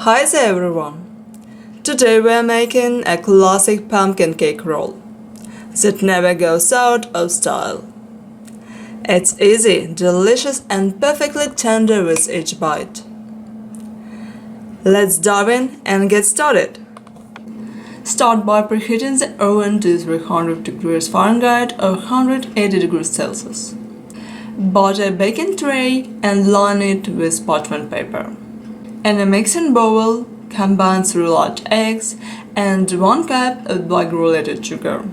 Hi there everyone! Today we're making a classic pumpkin cake roll that never goes out of style. It's easy, delicious and perfectly tender with each bite. Let's dive in and get started. Start by preheating the oven to 300 degrees Fahrenheit or 180 degrees Celsius. Butter a baking tray and line it with parchment paper. In a mixing bowl, combine 3 large eggs and 1 cup of black granulated sugar.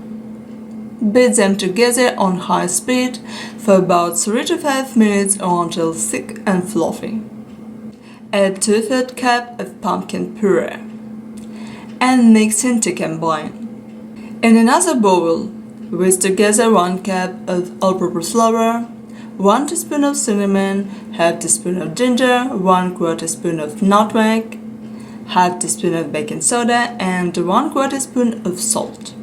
Beat them together on high speed for about 3 to 5 minutes or until thick and fluffy. Add 2/3 cup of pumpkin puree and mix to combine. In another bowl, whisk together 1 cup of all-purpose flour, 1 teaspoon of cinnamon, half teaspoon of ginger, 1/4 teaspoon of nutmeg, half teaspoon of baking soda, and 1/4 teaspoon of salt.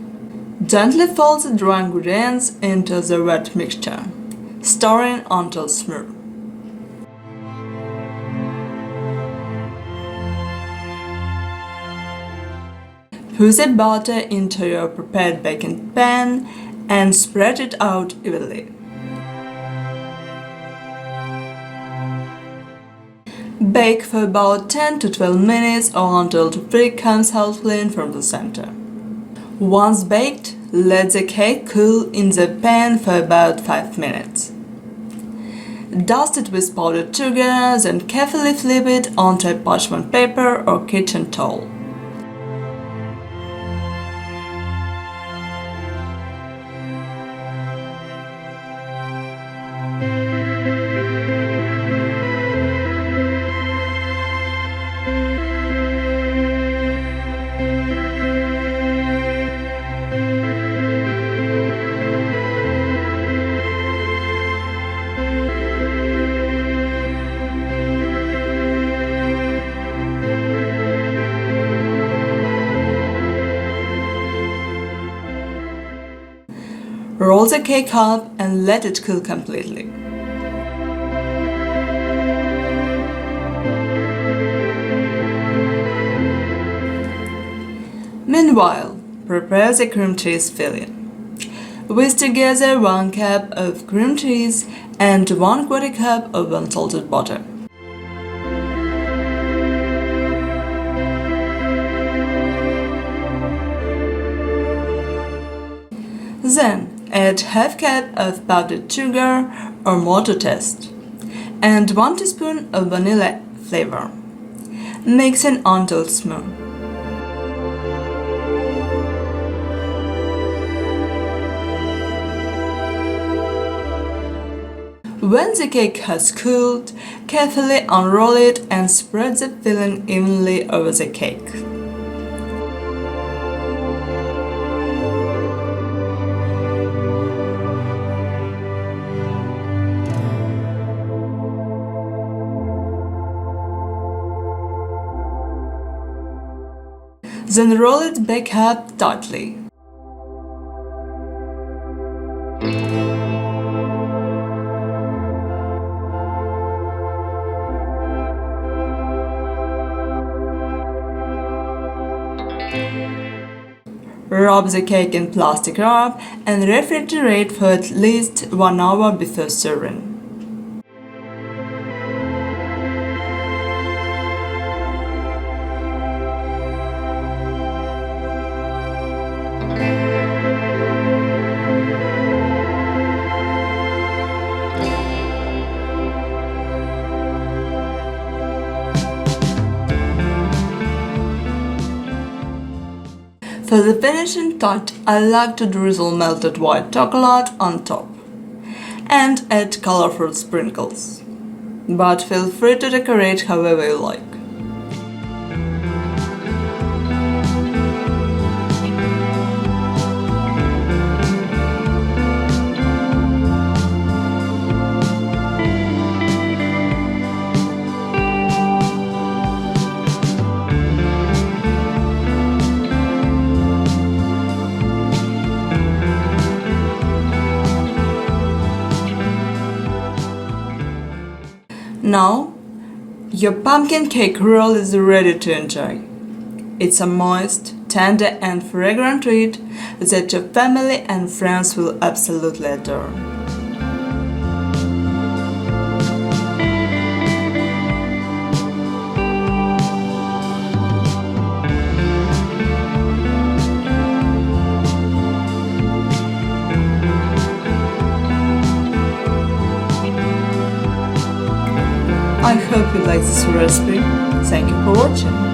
Gently fold the dry ingredients into the wet mixture, stirring until smooth. Put the butter into your prepared baking pan and spread it out evenly. Bake for about 10 to 12 minutes or until the cake comes out clean from the center. Once baked, let the cake cool in the pan for about 5 minutes. Dust it with powdered sugar, then carefully flip it onto a parchment paper or kitchen towel. Roll the cake up and let it cool completely. Meanwhile, prepare the cream cheese filling. Whisk together 1 cup of cream cheese and 1/4 cup of unsalted butter. Then add half cup of powdered sugar or more to taste, and 1 teaspoon of vanilla flavor. Mixing until smooth. When the cake has cooled, carefully unroll it and spread the filling evenly over the cake. Then roll it back up tightly. Wrap the cake in plastic wrap and refrigerate for at least 1 hour before serving. For the finishing touch, I like to drizzle melted white chocolate on top and add colorful sprinkles, but feel free to decorate however you like. Now, Your pumpkin cake roll is ready to enjoy. It's a moist, tender, and fragrant treat that your family and friends will absolutely adore. I hope you like this recipe. Thank you for watching.